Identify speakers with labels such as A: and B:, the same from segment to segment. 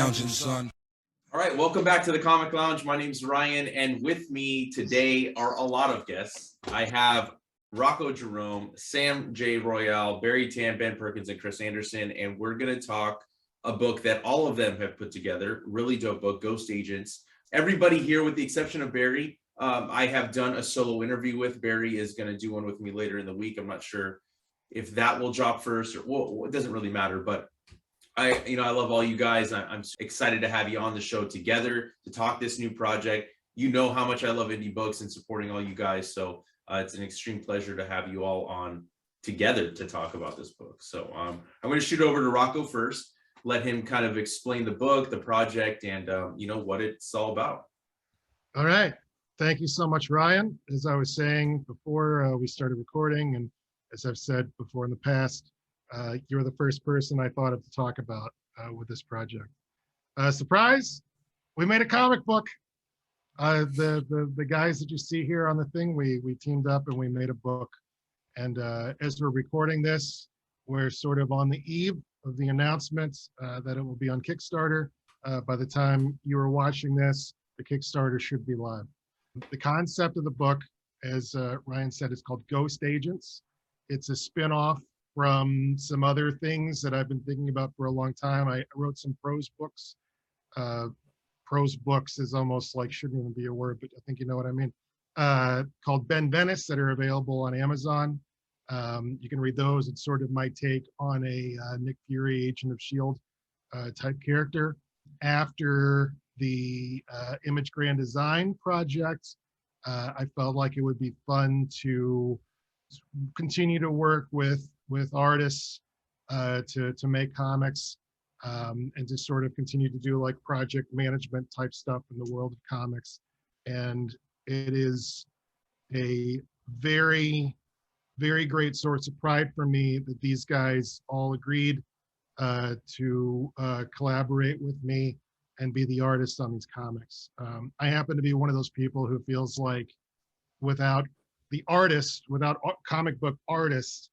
A: lounging, son.
B: All right, welcome back to the Comic Lounge. My name's Ryan, and with me today are a lot of guests. I have Rocko Jerome, Sam J Royale, Barry Tan Ben Perkins, and Chris Anderson, and we're going to talk a book that all of them have put together. Really dope book, Ghost Agents. Everybody here, with the exception of Barry, I have done a solo interview with. Barry is going to do one with me later in the week. I'm not sure if that will drop first, or well, it doesn't really matter, but I love all you guys. I'm excited to have you on the show together to talk this new project. You know how much I love indie books and supporting all you guys. So it's an extreme pleasure to have you all on together to talk about this book. So I'm going to shoot over to Rocko first, let him kind of explain the book, the project, and what it's all about.
C: All right. Thank you so much, Ryan. As I was saying before we started recording, and as I've said before in the past, you're the first person I thought of to talk about with this project. Surprise, we made a comic book. The guys that you see here on the thing, we teamed up and we made a book. And as we're recording this, we're sort of on the eve of the announcement that it will be on Kickstarter. By the time you are watching this, the Kickstarter should be live. The concept of the book, as Ryan said, is called Ghost Agents. It's a spin-off from some other things that I've been thinking about for a long time. I wrote some prose books. Prose books is almost like, shouldn't even be a word, but I think you know what I mean. Called Ben Venice, that are available on Amazon. You can read those. It's sort of my take on a Nick Fury, Agent of S.H.I.E.L.D. Type character. After the Image Grand Design project, I felt like it would be fun to continue to work with artists to make comics and to sort of continue to do like project management type stuff in the world of comics. And it is a very, very great source of pride for me that these guys all agreed to collaborate with me and be the artist on these comics. I happen to be one of those people who feels like without the artist, without comic book artists,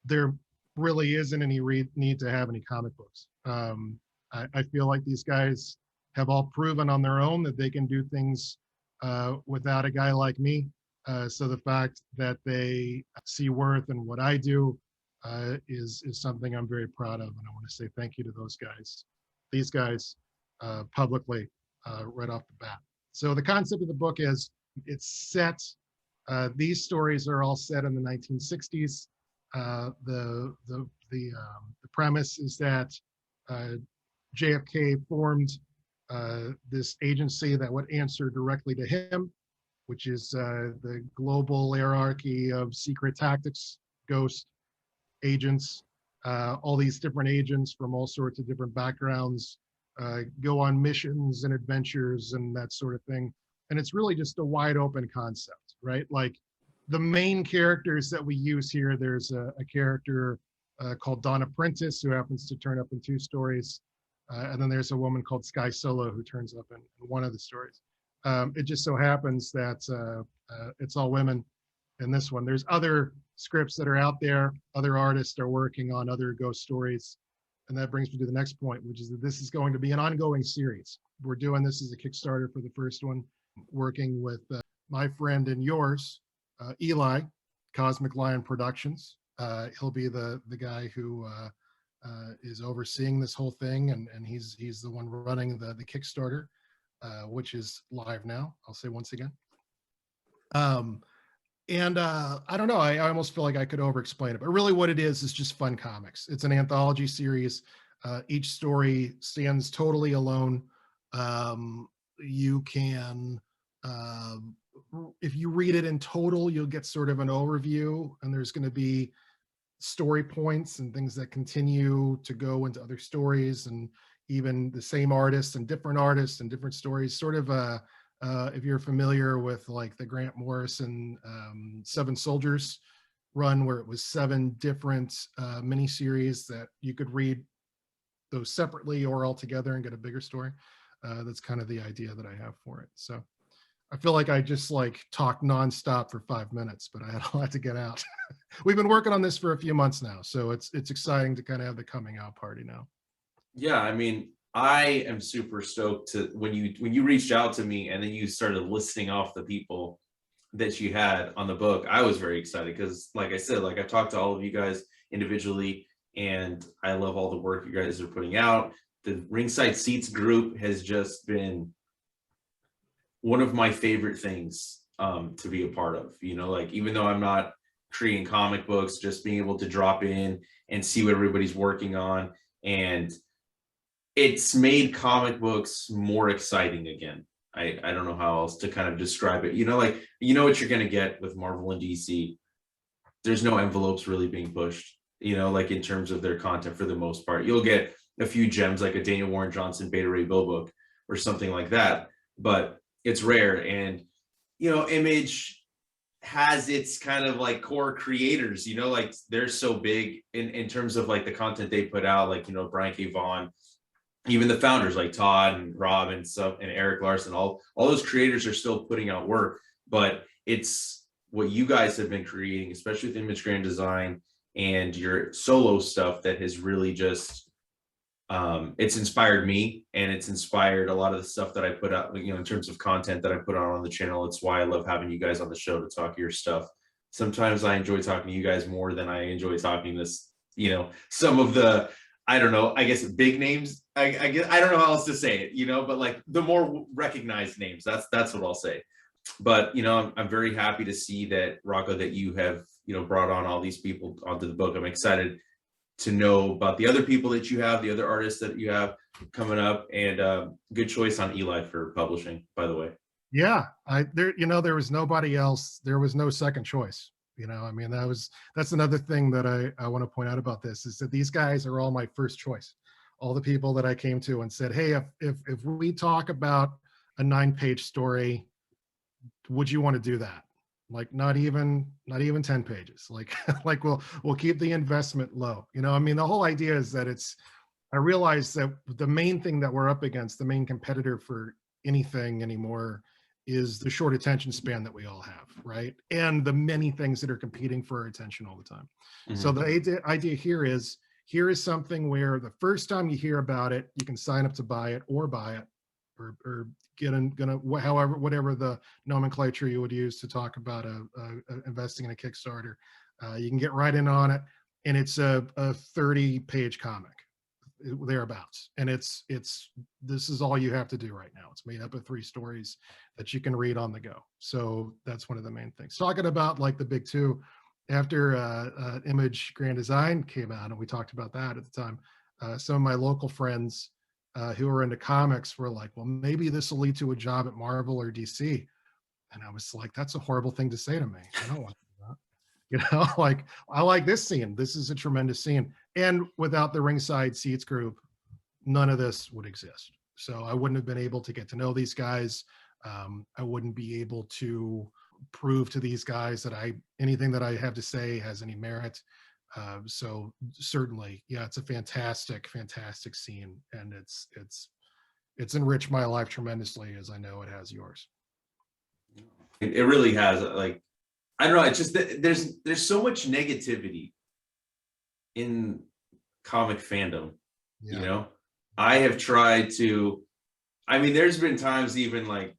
C: there really isn't any need to have any comic books. I feel like these guys have all proven on their own that they can do things without a guy like me. So the fact that they see worth in what I do is something I'm very proud of. And I want to say thank you to these guys publicly right off the bat. So the concept of the book is it's set, these stories are all set in the 1960s. The premise is that JFK formed this agency that would answer directly to him, which is the global hierarchy of secret tactics, ghost agents. All these different agents from all sorts of different backgrounds go on missions and adventures and that sort of thing. And it's really just a wide open concept, right? Like the main characters that we use here, there's a character called Donna Prentice who happens to turn up in 2 stories. And then there's a woman called Sky Solo who turns up in one of the stories. It just so happens that it's all women in this one. There's other scripts that are out there. Other artists are working on other ghost stories. And that brings me to the next point, which is that this is going to be an ongoing series. We're doing this as a Kickstarter for the first one, working with my friend and yours, Eli, Cosmic Lion Productions. He'll be the guy who is overseeing this whole thing, and he's the one running the Kickstarter, which is live now, I'll say once again. And I don't know, I almost feel like I could over-explain it, but really what it is just fun comics. It's an anthology series. Each story stands totally alone. You can, if you read it in total, you'll get sort of an overview, and there's going to be story points and things that continue to go into other stories, and even the same artists and different stories, sort of if you're familiar with like the Grant Morrison 7 Soldiers run, where it was 7 different miniseries that you could read those separately or all together and get a bigger story. That's kind of the idea that I have for it. So I feel like I just like talked nonstop for 5 minutes, but I had a lot to get out. We've been working on this for a few months now, so it's exciting to kind of have the coming out party now.
B: Yeah, I mean, I am super stoked to when you reached out to me and then you started listing off the people that you had on the book. I was very excited because, like I said, like I talked to all of you guys individually, and I love all the work you guys are putting out. The Ringside Seats group has just been one of my favorite things to be a part of. You know, like even though I'm not creating comic books, just being able to drop in and see what everybody's working on, and it's made comic books more exciting again. I don't know how else to kind of describe it. You know, like you know what you're gonna get with Marvel and DC. There's no envelopes really being pushed, you know, like in terms of their content for the most part. You'll get a few gems like a Daniel Warren Johnson Beta Ray Bill book or something like that, but it's rare. And, you know, Image has its kind of like core creators, you know, like they're so big in terms of like the content they put out, like, you know, Brian K. Vaughan, even the founders like Todd and Rob and stuff and Eric Larson, all those creators are still putting out work, but it's what you guys have been creating, especially with Image Grand Design and your solo stuff that has really just it's inspired me, and it's inspired a lot of the stuff that I put out, you know, in terms of content that I put on the channel. It's why I love having you guys on the show to talk your stuff. Sometimes I enjoy talking to you guys more than I enjoy talking this, you know, some of the, I don't know, I guess big names. I guess I don't know how else to say it, you know, but like the more recognized names, that's what I'll say. But you know, I'm very happy to see that, Rocko, that you have, you know, brought on all these people onto the book. I'm excited to know about the other people that you have, the other artists that you have coming up, and good choice on Eli for publishing, by the way.
C: Yeah, there was nobody else. There was no second choice. You know, I mean, that's another thing that I want to point out about this is that these guys are all my first choice. All the people that I came to and said, hey, if we talk about a 9-page story, would you want to do that? Like not even 10 pages. Like like we'll keep the investment low. You know, I mean, the whole idea is that I realize that the main thing that we're up against, the main competitor for anything anymore, is the short attention span that we all have, right? And the many things that are competing for our attention all the time. Mm-hmm. So the idea here is something where the first time you hear about it, you can sign up to buy it or however, whatever the nomenclature you would use to talk about investing in a Kickstarter. You can get right in on it, and it's a 30-page comic thereabouts, and this is all you have to do right now. It's made up of 3 stories that you can read on the go. So that's one of the main things. Talking about like the big 2, after Image Grand Design came out, and we talked about that at the time, some of my local friends who are into comics were like, well, maybe this will lead to a job at Marvel or DC. And I was like, that's a horrible thing to say to me. I don't want to do that. You know, like, I like this scene. This is a tremendous scene. And without the Ringside Seats group, none of this would exist. So I wouldn't have been able to get to know these guys. I wouldn't be able to prove to these guys that anything that I have to say has any merit. So certainly, yeah, it's a fantastic scene, and it's enriched my life tremendously, as I know it has yours.
B: It really has. Like, I don't know. It's just that there's so much negativity in comic fandom. Yeah. You know, I have tried to. I mean, there's been times even like,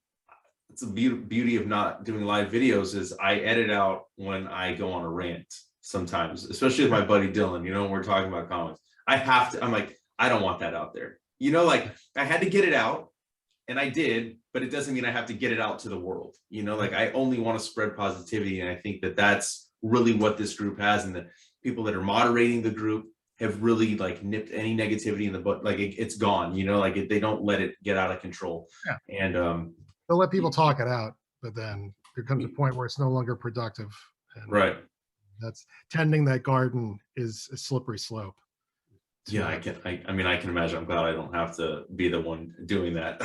B: it's the beauty of not doing live videos is I edit out when I go on a rant sometimes, especially with my buddy Dylan, you know, when we're talking about comics. I'm like, I don't want that out there. You know, like I had to get it out, and I did, but it doesn't mean I have to get it out to the world. You know, like I only want to spread positivity. And I think that that's really what this group has. And the people that are moderating the group have really like nipped any negativity in the book. Like it's gone, you know, like they don't let it get out of control. Yeah. And
C: they'll let people talk it out, but then there comes a point where it's no longer productive. And
B: right.
C: That's tending that garden is a slippery slope.
B: Yeah, I can imagine. I'm glad I don't have to be the one doing that.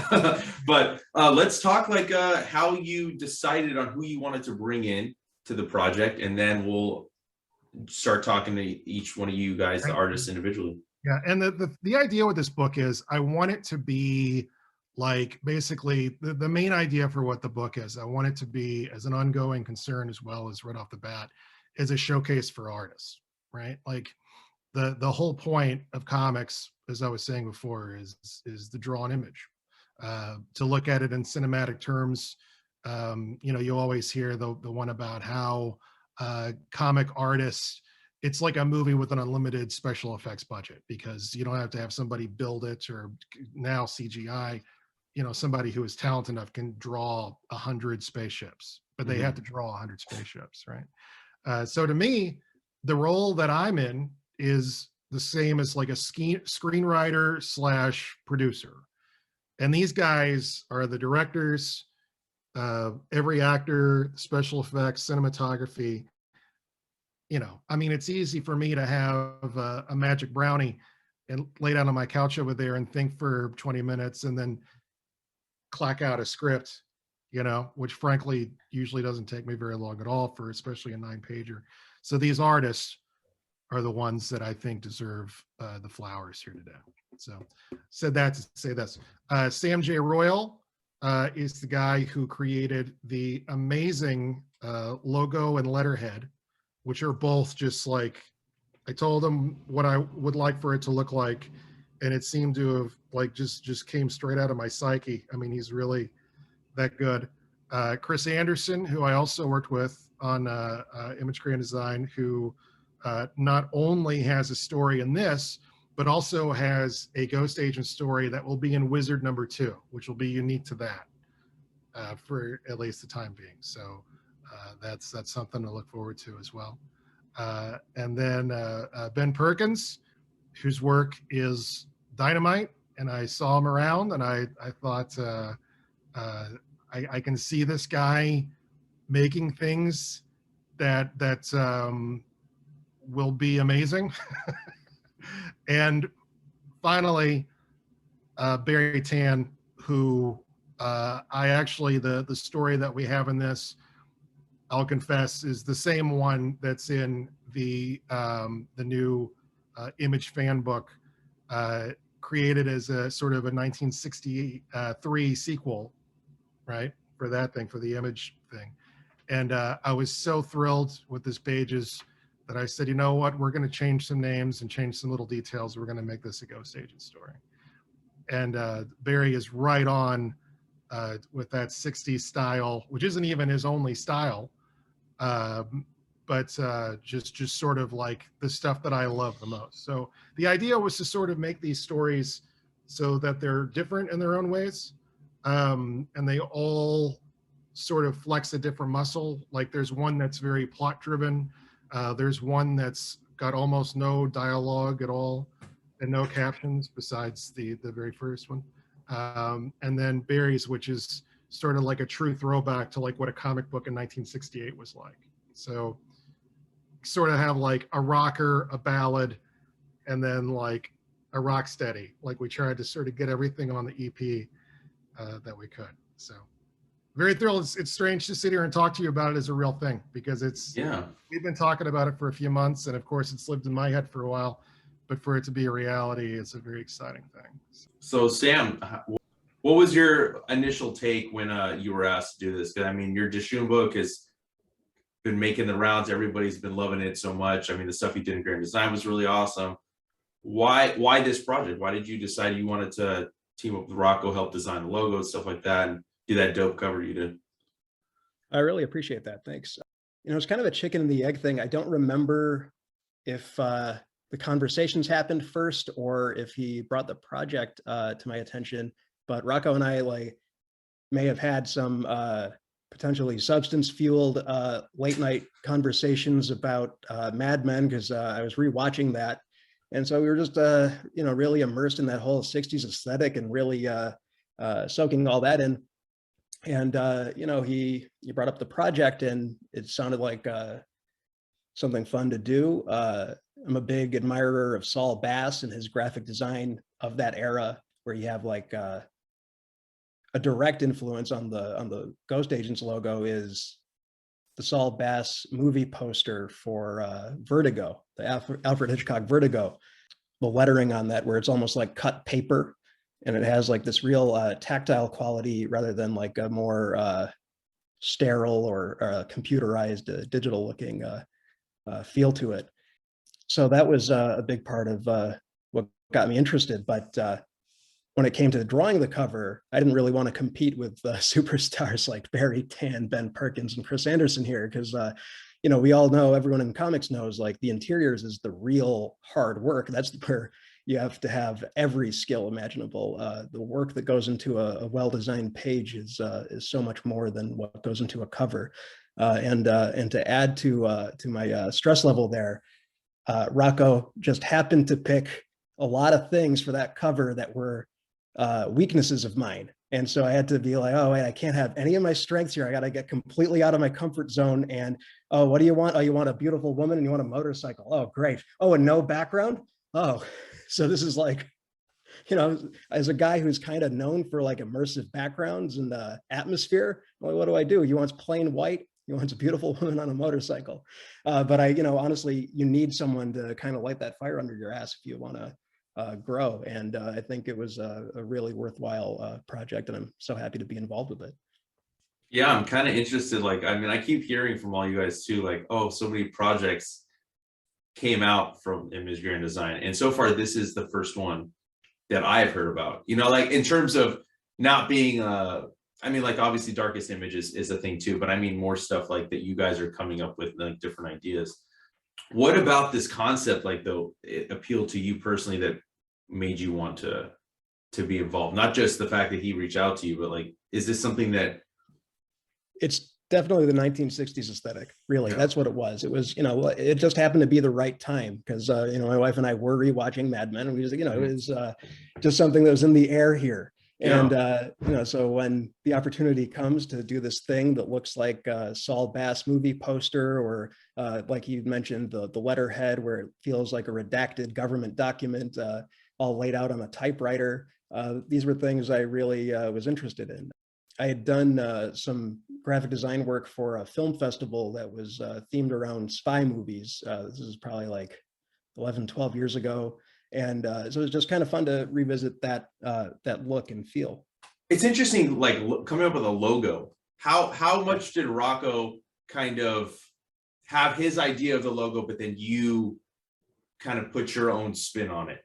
B: But let's talk like how you decided on who you wanted to bring in to the project, and then we'll start talking to each one of you guys, the artists, individually.
C: Yeah, and the idea with this book is I want it to be like basically the main idea for what the book is. I want it to be as an ongoing concern as well as right off the bat is a showcase for artists, right? Like the whole point of comics as I was saying before, is the drawn image. To look at it in cinematic terms, you always hear the one about how comic artists, it's like a movie with an unlimited special effects budget, because you don't have to have somebody build it, or now CGI, somebody who is talented enough can draw 100 spaceships, but they have to draw 100 spaceships, right? So to me, the role that I'm in is the same as like a screenwriter / producer. And these guys are the directors, every actor, special effects, cinematography. I mean, it's easy for me to have a magic brownie and lay down on my couch over there and think for 20 minutes and then clack out a script, which frankly usually doesn't take me very long at all, for especially a 9-pager. So these artists are the ones that I think deserve the flowers here today. So said that to say this. Sam J Royale is the guy who created the amazing logo and letterhead, which are both just like, I told him what I would like for it to look like, and it seemed to have like just came straight out of my psyche. I mean, he's really that good. Chris Anderson, who I also worked with on image creation design, who not only has a story in this, but also has a Ghost Agent story that will be in Wizard #2, which will be unique to that for at least the time being. So that's something to look forward to as well. And then Ben Perkins, whose work is dynamite, and I saw him around, and I thought I can see this guy making things that will be amazing. And finally, Barry Tan, who I actually, the story that we have in this, I'll confess, is the same one that's in the new Image fan book, created as a sort of a 1963 sequel, right, for that thing, for the Image thing. And I was so thrilled with this pages that I said, you know what, we're going to change some names and change some little details. We're going to make this a Ghost Agent story. And Barry is right on with that 60s style, which isn't even his only style, but just sort of like the stuff that I love the most. So the idea was to sort of make these stories so that they're different in their own ways, and they all sort of flex a different muscle. Like there's one that's very plot driven. There's one that's got almost no dialogue at all and no captions besides the very first one. And then Barry's, which is sort of like a true throwback to like what a comic book in 1968 was like. So sort of have like a rocker, a ballad, and then like a rock steady. Like we tried to sort of get everything on the EP that we could. So very thrilled. It's strange to sit here and talk to you about it as a real thing, because we've been talking about it for a few months, and of course it's lived in my head for a while, but for it to be a reality, it's a very exciting thing.
B: So Sam, what was your initial take when you were asked to do this? Because I mean, your Dishoom book has been making the rounds. Everybody's been loving it so much. I mean, the stuff you did in grand design was really awesome. Why this project? Why did you decide you wanted to team up with Rocko, help design the logo and stuff like that, and do that dope cover you did?
A: I really appreciate that. Thanks. It's kind of a chicken and the egg thing. I don't remember if the conversations happened first or if he brought the project to my attention, but Rocko and I may have had some potentially substance-fueled late night conversations about Mad Men, because I was rewatching that. And so we were just, really immersed in that whole 60s aesthetic and really soaking all that in. And, he brought up the project, and it sounded like something fun to do. I'm a big admirer of Saul Bass and his graphic design of that era, where you have like a direct influence on the Ghost Agents logo is the Saul Bass movie poster for Vertigo, the Alfred Hitchcock Vertigo. The lettering on that, where it's almost like cut paper, and it has like this real tactile quality rather than like a more sterile or computerized digital looking feel to it. So that was a big part of what got me interested. But when it came to drawing the cover, I didn't really want to compete with superstars like Barry, Tan, Ben Perkins, and Chris Anderson here, because we all know, everyone in comics knows, like, the interiors is the real hard work. That's where you have to have every skill imaginable. The work that goes into a well-designed page is so much more than what goes into a cover. And to add to my stress level there, Rocko just happened to pick a lot of things for that cover that were weaknesses of mine. And so I had to be like, oh, wait, I can't have any of my strengths here. I got to get completely out of my comfort zone. And, oh, what do you want? Oh, you want a beautiful woman and you want a motorcycle. Oh, great. Oh, and no background. Oh, so this is like, as a guy who's kind of known for like immersive backgrounds and atmosphere, well, what do? He wants plain white. He wants a beautiful woman on a motorcycle. But honestly, you need someone to kind of light that fire under your ass if you want to grow. And I think it was a really worthwhile project, and I'm so happy to be involved with it.
B: Yeah, I'm kind of interested. Like, I mean, I keep hearing from all you guys too, like, oh, so many projects came out from imagery and design. And so far, this is the first one that I've heard about, like in terms of not being, I mean, like, obviously Darkest Images is a thing too, but I mean more stuff like that you guys are coming up with, like different ideas. What about this concept, like, though, it appealed to you personally that made you want to be involved? Not just the fact that he reached out to you, but like, is this something that...
A: It's definitely the 1960s aesthetic, really. That's what it was. It was, it just happened to be the right time, because my wife and I were rewatching Mad Men, and we just, it was just something that was in the air here. And so when the opportunity comes to do this thing that looks like a Saul Bass movie poster, or like you mentioned, the letterhead where it feels like a redacted government document all laid out on a typewriter, these were things I really was interested in. I had done some graphic design work for a film festival that was themed around spy movies. This is probably like 11, 12 years ago. And so it was just kind of fun to revisit that look and feel.
B: It's interesting, like, coming up with a logo. How much did Rocko kind of have his idea of the logo, but then you kind of put your own spin on it?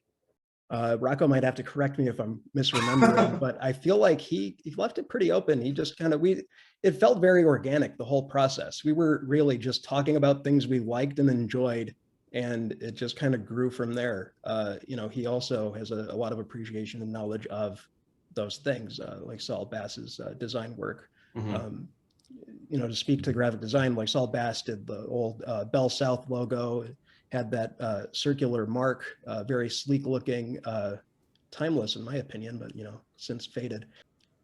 A: Rocko might have to correct me if I'm misremembering, but I feel like he left it pretty open. He just kind of, it felt very organic, the whole process. We were really just talking about things we liked and enjoyed, and it just kind of grew from there. He also has a lot of appreciation and knowledge of those things, like Saul Bass's design work.
B: Mm-hmm.
A: To speak to graphic design, like Saul Bass did the old Bell South logo, had that circular mark, very sleek looking, timeless in my opinion, but since faded.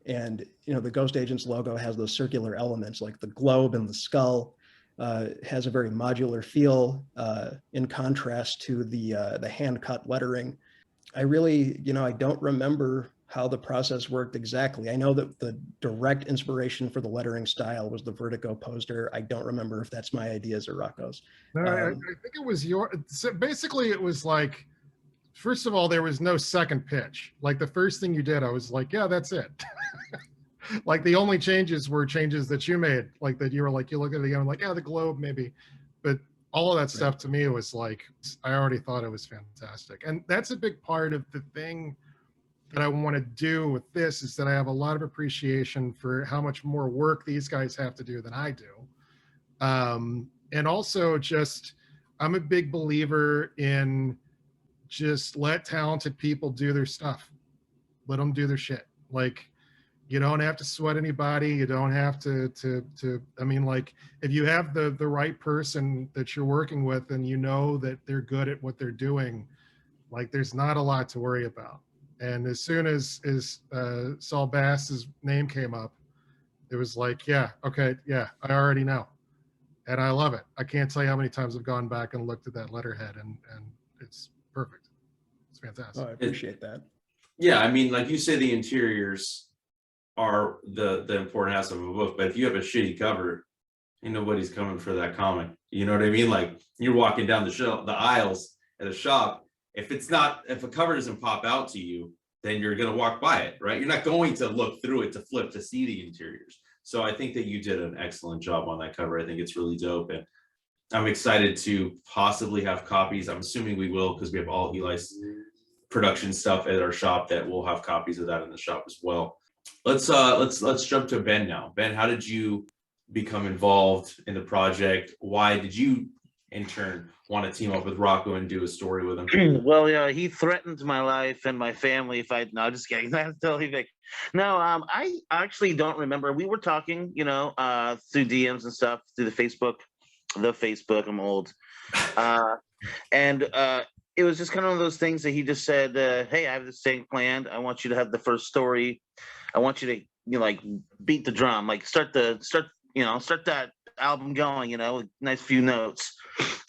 A: And the Ghost Agents logo has those circular elements like the globe and the skull. Has a very modular feel in contrast to the hand cut lettering. I really, I don't remember how the process worked exactly. I know that the direct inspiration for the lettering style was the Vertigo poster. I don't remember if that's my ideas or Rocko's.
C: No, I think it was so basically it was like, first of all, there was no second pitch. Like the first thing you did, I was like, yeah, that's it. Like the only changes were changes that you made, like that you were like, you look at it again, like, yeah, the globe maybe. But all of that stuff to me was like, I already thought it was fantastic. And that's a big part of the thing that I want to do with this, is that I have a lot of appreciation for how much more work these guys have to do than I do. And also just, I'm a big believer in just let talented people do their stuff. Let them do their shit. Like, you don't have to sweat anybody. You don't have to, I mean, like, if you have the right person that you're working with and you know that they're good at what they're doing, like, there's not a lot to worry about. And as soon as Saul Bass's name came up, it was like, yeah, okay, yeah, I already know. And I love it. I can't tell you how many times I've gone back and looked at that letterhead, and it's perfect. It's fantastic.
A: Oh, I appreciate that.
B: Yeah, I mean, like you say, the interiors are the important aspect of a book, but if you have a shitty cover, ain't nobody's coming for that comic. You know what I mean? Like, you're walking down the aisles at a shop. If a cover doesn't pop out to you, then you're going to walk by it, right? You're not going to look through it to flip to see the interiors. So I think that you did an excellent job on that cover. I think it's really dope. And I'm excited to possibly have copies. I'm assuming we will, because we have all Eli's production stuff at our shop that we'll have copies of that in the shop as well. Let's jump to Ben now. Ben, how did you become involved in the project? Why did you in turn want to team up with Rocko and do a story with him?
D: Well, yeah, he threatened my life and my family if I. No, just kidding. That's totally fake. No, I actually don't remember. We were talking, through DMs and stuff, through the Facebook. I'm old, and it was just kind of one of those things that he just said, "Hey, I have this thing planned. I want you to have the first story. I want you to beat the drum, like start that album going, with nice few notes."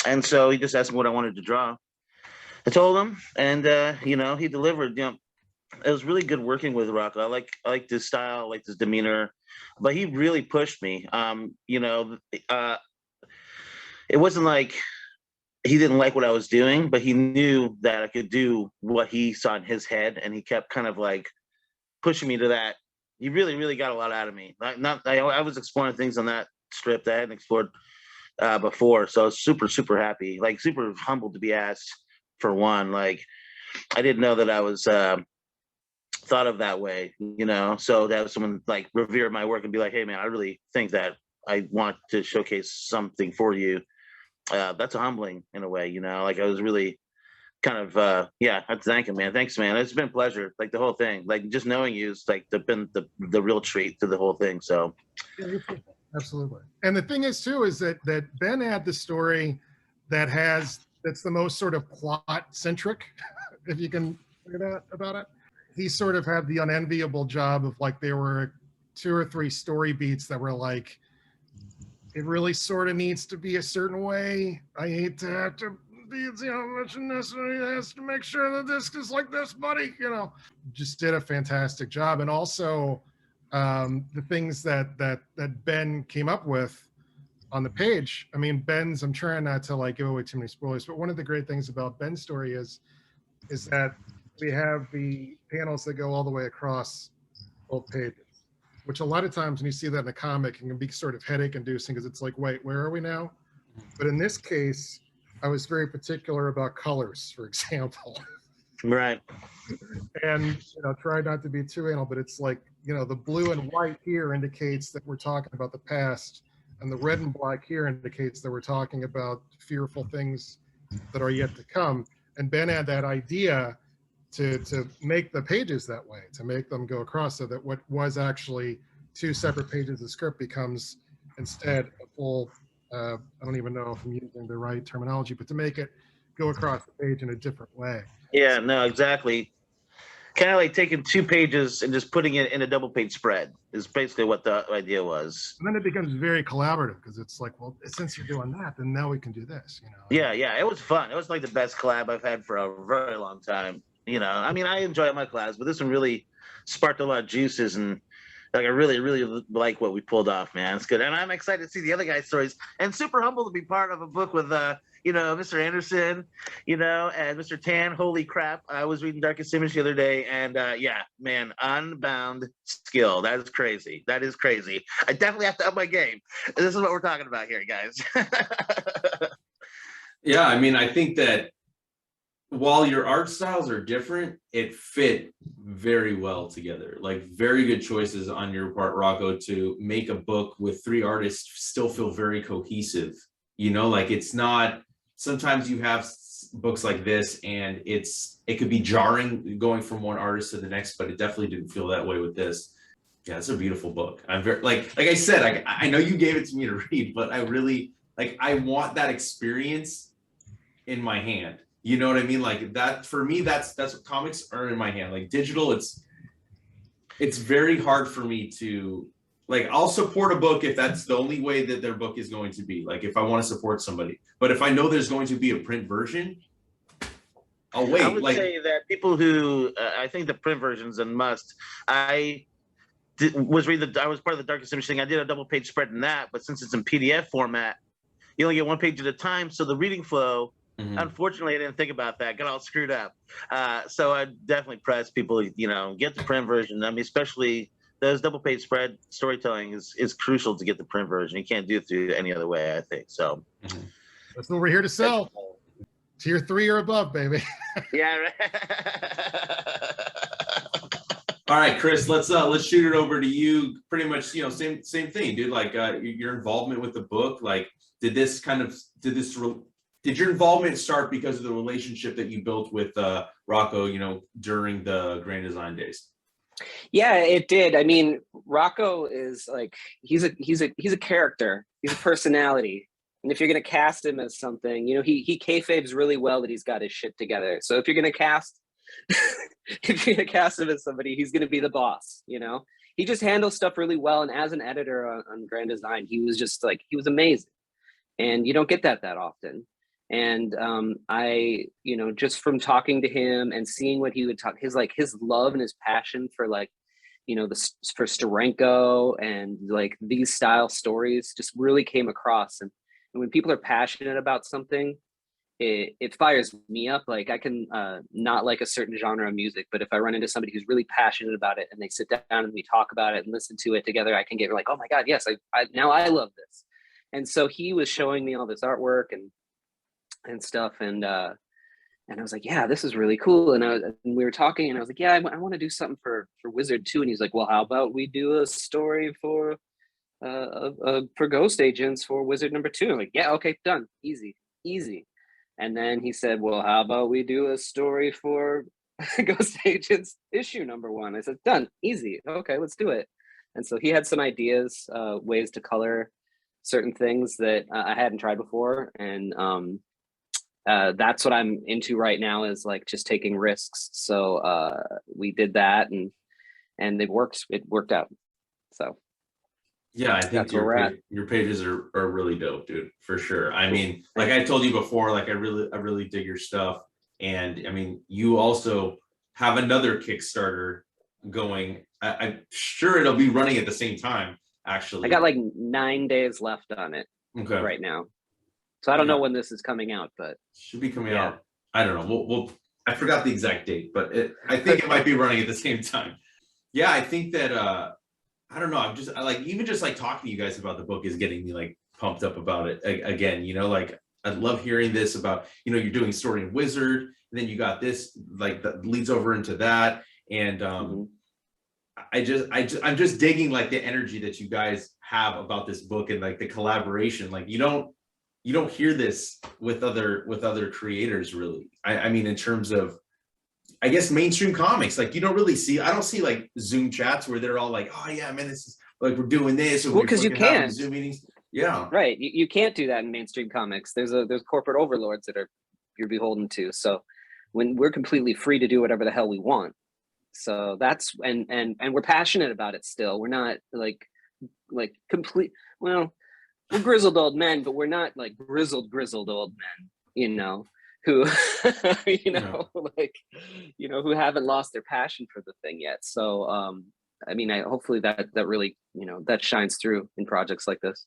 D: And so he just asked me what I wanted to draw. I told him, and he delivered. It was really good working with Rocko. I like his style, I like his demeanor, but he really pushed me. It wasn't like he didn't like what I was doing, but he knew that I could do what he saw in his head, and he kept kind of like pushing me to that. He really, really got a lot out of me. I was exploring things on that strip that I hadn't explored before, so I was super, super happy, like super humbled to be asked for one. Like I didn't know that I was thought of that way, so to have someone like revere my work and be like, "Hey man, I really think that I want to showcase something for you." That's humbling in a way, like I was really kind of I have to thank him, man. Thanks, man. It's been a pleasure. Like the whole thing, like just knowing you is like been the real treat to the whole thing. So
C: Absolutely. And the thing is too, is that Ben had the story that's the most sort of plot centric, if you can figure that about it. He sort of had the unenviable job of like, there were 2 or 3 story beats that were like, it really sort of needs to be a certain way. I hate to have to be, mention this, and he has to make sure that this is like this, buddy, just did a fantastic job. And also the things that Ben came up with on the page. I mean, I'm trying not to like give away too many spoilers, but one of the great things about Ben's story is that we have the panels that go all the way across both pages, which a lot of times when you see that in a comic, it can be sort of headache inducing because it's like, wait, where are we now? But in this case, I was very particular about colors, for example.
D: right.
C: And try not to be too anal, but it's like, the blue and white here indicates that we're talking about the past, and the red and black here indicates that we're talking about fearful things that are yet to come. And Ben had that idea to make the pages that way, to make them go across, so that what was actually 2 separate pages of script becomes instead a full, I don't even know if I'm using the right terminology, but to make it go across the page in a different way.
D: Yeah, no, exactly. Kind of like taking 2 pages and just putting it in a double page spread is basically what the idea was.
C: And then it becomes very collaborative because it's like, well, since you're doing that, then now we can do this,
D: Yeah, it was fun. It was like the best collab I've had for a very long time. I mean, I enjoy my collabs, but this one really sparked a lot of juices, and like I really, really like what we pulled off, man. It's good, and I'm excited to see the other guys' stories, and super humble to be part of a book with Mr. Anderson, and Mr. Tan. Holy crap! I was reading Darkest Image the other day, and man, unbound skill. That is crazy. That is crazy. I definitely have to up my game. This is what we're talking about here, guys.
B: Yeah, I mean, I think that while your art styles are different, it fit very well together. Like very good choices on your part, Rocko, to make a book with 3 artists still feel very cohesive. Like it's not, sometimes you have books like this and it could be jarring going from one artist to the next, but it definitely didn't feel that way with this. Yeah, it's a beautiful book. I'm very, like I said, I know you gave it to me to read, but I really, I want that experience in my hand. You know what I mean? Like that, for me, that's what comics are in my hand. Like digital, it's very hard for me to, I'll support a book if that's the only way that their book is going to be. Like if I want to support somebody, but if I know there's going to be a print version, I'll wait.
D: I would say that people who, I think the print version's a must. I was part of the Darkest Image thing. I did a double page spread in that, but since it's in PDF format, you only get 1 page at a time. So the reading flow, unfortunately, I didn't think about that. Got all screwed up. So I definitely press people, get the print version. I mean, especially those double page spread storytelling is crucial to get the print version. You can't do it through any other way, I think. So
C: that's what we're here to sell. Tier 3 or above, baby.
D: Yeah. Right.
B: All right, Chris, let's shoot it over to you. Pretty much, you know, same thing, dude. Like your involvement with the book, like did your involvement start because of the relationship that you built with Rocko, you know, during the Grand Design days?
E: Yeah, it did. I mean, Rocko is like he's a character. He's a personality. And if you're gonna cast him as something, you know, he kayfabes really well that he's got his shit together. So if you're gonna cast him as somebody, he's gonna be the boss, you know. He just handles stuff really well. And as an editor on Grand Design, he was amazing. And you don't get that often. And I, you know, just from talking to him and seeing what he would talk, his love and his passion for, like, you know, for Steranko and like these style stories just really came across. And when people are passionate about something, it fires me up. Like I can not like a certain genre of music, but if I run into somebody who's really passionate about it and they sit down and we talk about it and listen to it together, I can get like, oh my God, yes, now I love this. And so he was showing me all this artwork and stuff, and I was like, yeah, this is really cool. And we were talking, and I was like, yeah, I want to do something for Wizard too. And he's like, well, how about we do a story for Ghost Agents for Wizard #2? I'm like, yeah, okay, done, easy. And then he said, well, how about we do a story for Ghost Agents issue #1? I said, done, easy, okay, let's do it. And so he had some ideas, ways to color certain things that I hadn't tried before, and that's what I'm into right now, is like just taking risks. So we did that, and it worked out. So
B: yeah, I think your pages are really dope, dude, for sure. I mean, like I told you before, like I really dig your stuff. And I mean, you also have another Kickstarter going. I'm sure it'll be running at the same time, actually.
E: I got like 9 days left on it right now. So I don't know when this is coming out, but
B: should be coming out. I don't know. We'll I forgot the exact date, but I think it might be running at the same time. Yeah, I think that I don't know. I like, even just like talking to you guys about the book is getting me like pumped up about it again. You know, like I love hearing this about, you know, you're doing story in Wizard, and then you got this like that leads over into that, and I'm just digging like the energy that you guys have about this book and like the collaboration. Like you don't hear this with other creators, really. I mean, in terms of, I guess, mainstream comics, like I don't see like Zoom chats where they're all like, oh yeah, man, this is like, we're doing this.
E: Well, because you can't.
B: Zoom meetings. Yeah.
E: Right. You can't do that in mainstream comics. There's corporate overlords that you're beholden to. So when we're completely free to do whatever the hell we want. So that's, and we're passionate about it still. We're not like complete, well, we're grizzled old men, but we're not like grizzled old men, you know, who, like, you know, who haven't lost their passion for the thing yet. So, I mean, hopefully that really, you know, that shines through in projects like this.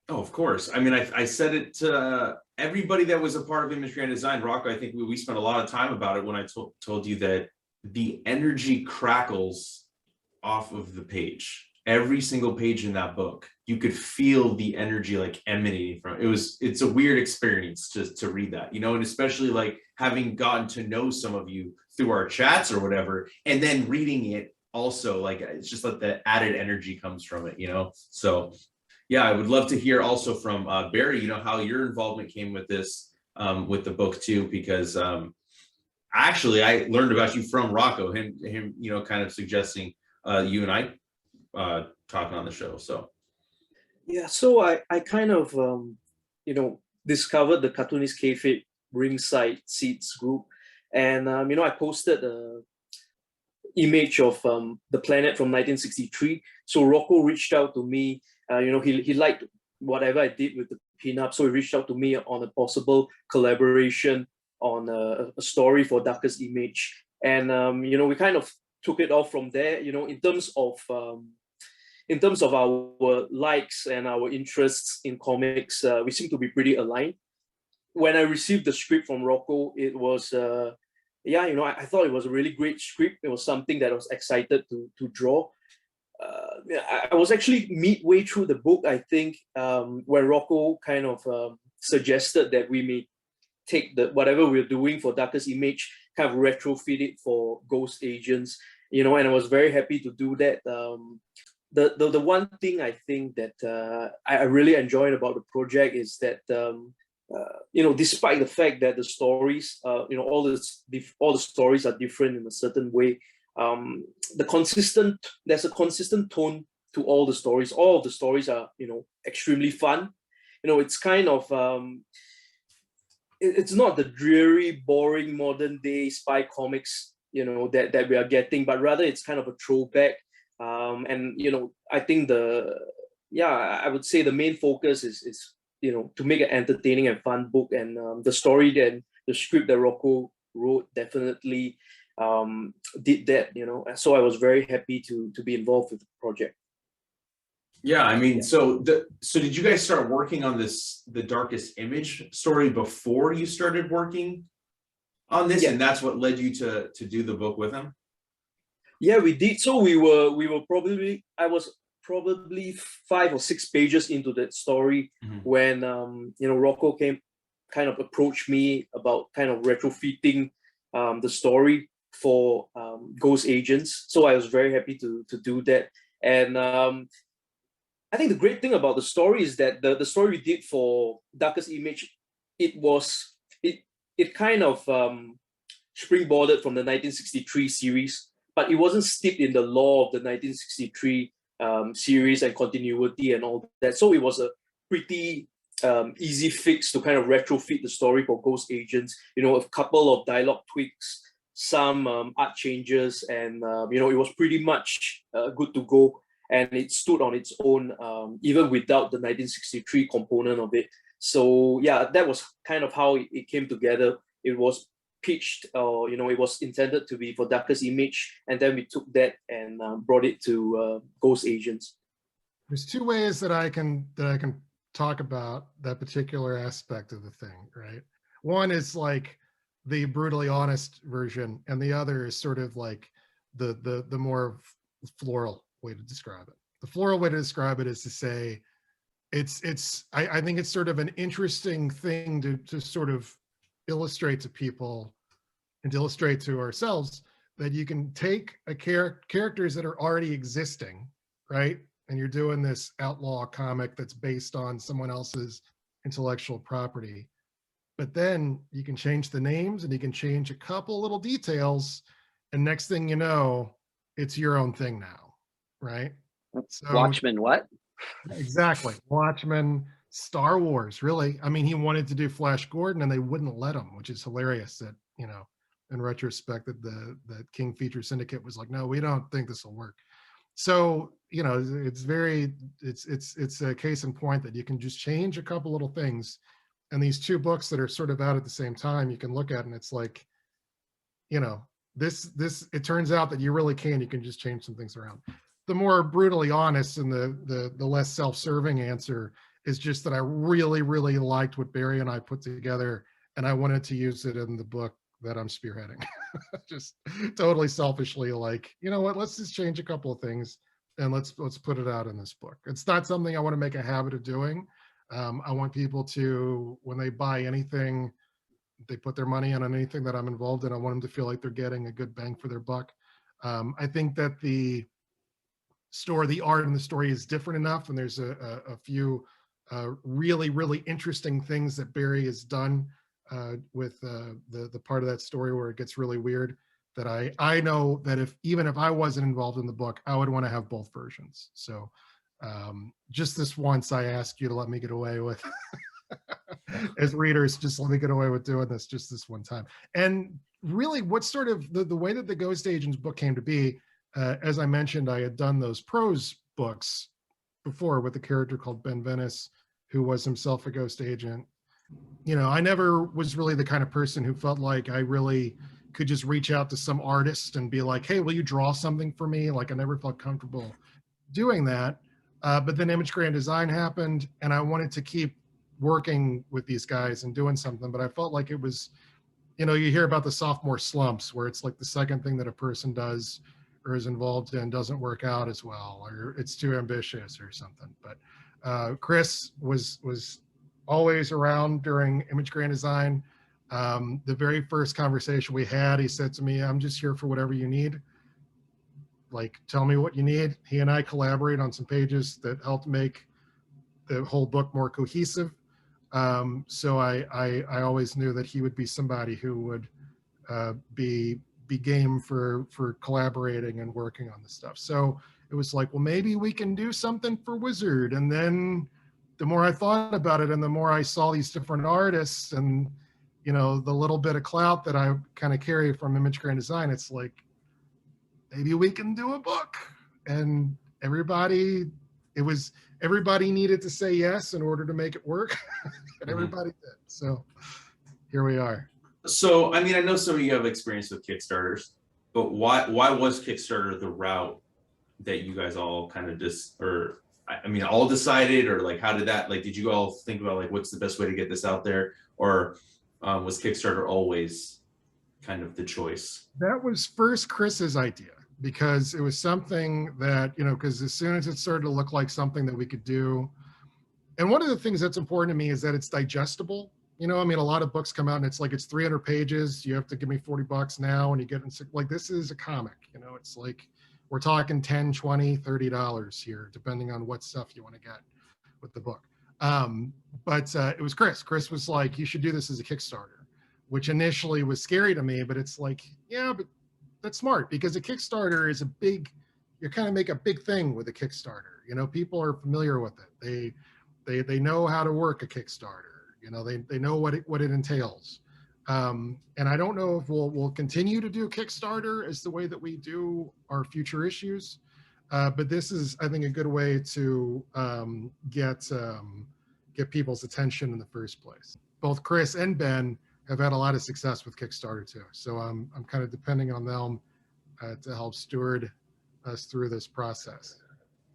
B: Oh, of course. I mean, I said it to everybody that was a part of Image Grand Design. Rocko, I think we spent a lot of time about it when I told you that the energy crackles off of the page. Every single page in that book, you could feel the energy like emanating from it. It's a weird experience to read that, you know, and especially like having gotten to know some of you through our chats or whatever, and then reading it also, like it's just like the added energy comes from it, you know. So yeah, I would love to hear also from Barry, you know, how your involvement came with this, with the book too, because actually I learned about you from Rocko, him, you know, kind of suggesting you and I talking on the show. So
F: yeah, so I kind of you know, discovered the Cartoonist Kayfabe Ringside Seeds group, and you know, I posted a image of the planet from 1963. So Rocko reached out to me. You know, he liked whatever I did with the pinup, so he reached out to me on a possible collaboration on a story for Darkest Image, and you know, we kind of took it off from there. You know, in terms of our likes and our interests in comics, we seem to be pretty aligned. When I received the script from Rocko, it was yeah, you know, I thought it was a really great script. It was something that I was excited to draw. I was actually midway through the book, I think, when Rocko kind of suggested that we may take the whatever we're doing for Darkest Image, kind of retrofit it for Ghost Agents, and I was very happy to do that. The one thing I think that I really enjoyed about the project is that despite the fact that the stories, all the stories are different in a certain way, there's a consistent tone to all the stories. All of the stories are extremely fun. It's kind of it's not the dreary, boring modern day spy comics that we are getting, but rather it's kind of a throwback. And I think I would say the main focus is to make an entertaining and fun book, and the story and the script that Rocko wrote definitely did that. So I was very happy to be involved with the project.
B: Yeah, I mean, so did you guys start working on the Darkest Image story before you started working on this, and that's what led you to do the book with him?
F: Yeah, we did. So I was probably 5 or 6 pages into that story when Rocko kind of approached me about kind of retrofitting the story for Ghost Agents. So I was very happy to do that. And I think the great thing about the story is that the story we did for Darkest Image, it kind of springboarded from the 1963 series, but it wasn't steeped in the lore of the 1963 series and continuity and all that. So it was a pretty easy fix to kind of retrofit the story for Ghost Agents. A couple of dialogue tweaks, some art changes, and it was pretty much good to go. And it stood on its own, even without the 1963 component of it. So yeah, that was kind of how it came together. It was pitched, it was intended to be for Darkest Image, and then we took that and brought it to Ghost Agents.
C: There's 2 ways that I can talk about that particular aspect of the thing, right? One is like the brutally honest version, and the other is sort of like the more floral way to describe it. The floral way to describe it is to say I think it's sort of an interesting thing to sort of illustrate to people and to illustrate to ourselves that you can take characters that are already existing, right? And you're doing this outlaw comic that's based on someone else's intellectual property. But then you can change the names and you can change a couple little details, and next thing you know, it's your own thing now. Right? So,
E: Watchmen, what?
C: Exactly. Watchmen, Star Wars, really. I mean, he wanted to do Flash Gordon and they wouldn't let him, which is hilarious that, in retrospect, that King Feature Syndicate was like, no, we don't think this will work. So, it's a case in point that you can just change a couple little things. And these 2 books that are sort of out at the same time, you can look at and it's like, it turns out that you really you can just change some things around. The more brutally honest and the less self-serving answer is just that I really, really liked what Barry and I put together, and I wanted to use it in the book that I'm spearheading. Just totally selfishly, like, you know what, let's just change a couple of things and let's put it out in this book. It's not something I want to make a habit of doing. I want people to, when they buy anything, they put their money on anything that I'm involved in, I want them to feel like they're getting a good bang for their buck. I think that the art and the story is different enough, and there's a few really, really interesting things that Barry has done with the part of that story where it gets really weird, that I know that even if I wasn't involved in the book, I would want to have both versions. So just this once, I ask you to let me get away with as readers, just let me get away with doing this just this one time. And really, what sort of the way that the Ghost Agents book came to be, as I mentioned, I had done those prose books before with a character called Ben Venice, who was himself a ghost agent. I never was really the kind of person who felt like I really could just reach out to some artist and be like, hey, will you draw something for me? Like, I never felt comfortable doing that. But then Image Grand Design happened, and I wanted to keep working with these guys and doing something, but I felt like it was, you hear about the sophomore slumps where it's like the second thing that a person does or is involved in doesn't work out as well, or it's too ambitious or something. But Chris was always around during Image Grand Design. The very first conversation we had, he said to me, I'm just here for whatever you need. Like, tell me what you need. He and I collaborate on some pages that helped make the whole book more cohesive. So I always knew that he would be somebody who would be game for collaborating and working on this stuff. So it was like, well, maybe we can do something for Wizard. And then the more I thought about it and the more I saw these different artists and, you know, the little bit of clout that I kind of carry from Image Grand Design, it's like, maybe we can do a book. And everybody needed to say yes in order to make it work. And everybody did. So here we are.
B: So, I mean, I know some of you have experience with Kickstarters, but why was Kickstarter the route that you guys all kind of all decided, or like, how did that, like, did you all think about like, what's the best way to get this out there? Or was Kickstarter always kind of the choice?
C: That was first Chris's idea, because it was something that, you know, because as soon as it started to look like something that we could do, and one of the things that's important to me is that it's digestible. You know, I mean, a lot of books come out and it's like, it's 300 pages. You have to give me $40 now. And you get like, this is a comic, you know, it's like, we're talking $10, $20, $30 here, depending on what stuff you want to get with the book. But it was Chris. Chris was like, you should do this as a Kickstarter, which initially was scary to me, but it's like, yeah, but that's smart, because a Kickstarter is you kind of make a big thing with a Kickstarter. You know, people are familiar with it. They know how to work a Kickstarter. You know, they know what it entails. And I don't know if we'll continue to do Kickstarter as the way that we do our future issues. But this is, I think, a good way to get people's attention in the first place. Both Chris and Ben have had a lot of success with Kickstarter too. So I'm kind of depending on them to help steward us through this process.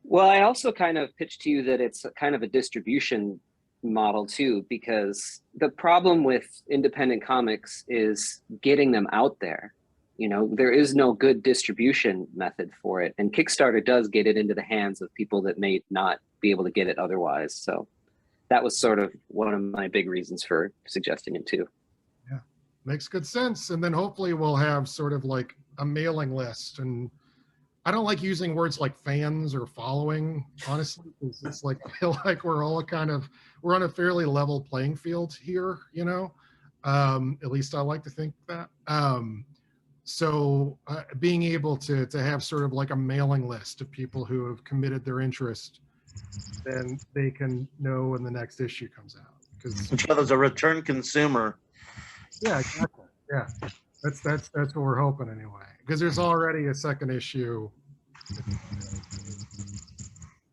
E: Well, I also kind of pitched to you that it's kind of a distribution model too, because the problem with independent comics is getting them out there. You know, there is no good distribution method for it, and Kickstarter does get it into the hands of people that may not be able to get it otherwise. So that was sort of one of my big reasons for suggesting it too.
C: Yeah, makes good sense. And then hopefully we'll have sort of like a mailing list. And I don't like using words like fans or following, honestly, because it's like, I feel like we're on a fairly level playing field here, you know? At least I like to think that. So being able to have sort of like a mailing list of people who have committed their interest, then they can know when the next issue comes out.
D: Each other's a return consumer.
C: Yeah, exactly. Yeah, that's what we're hoping anyway. Because there's already a second issue.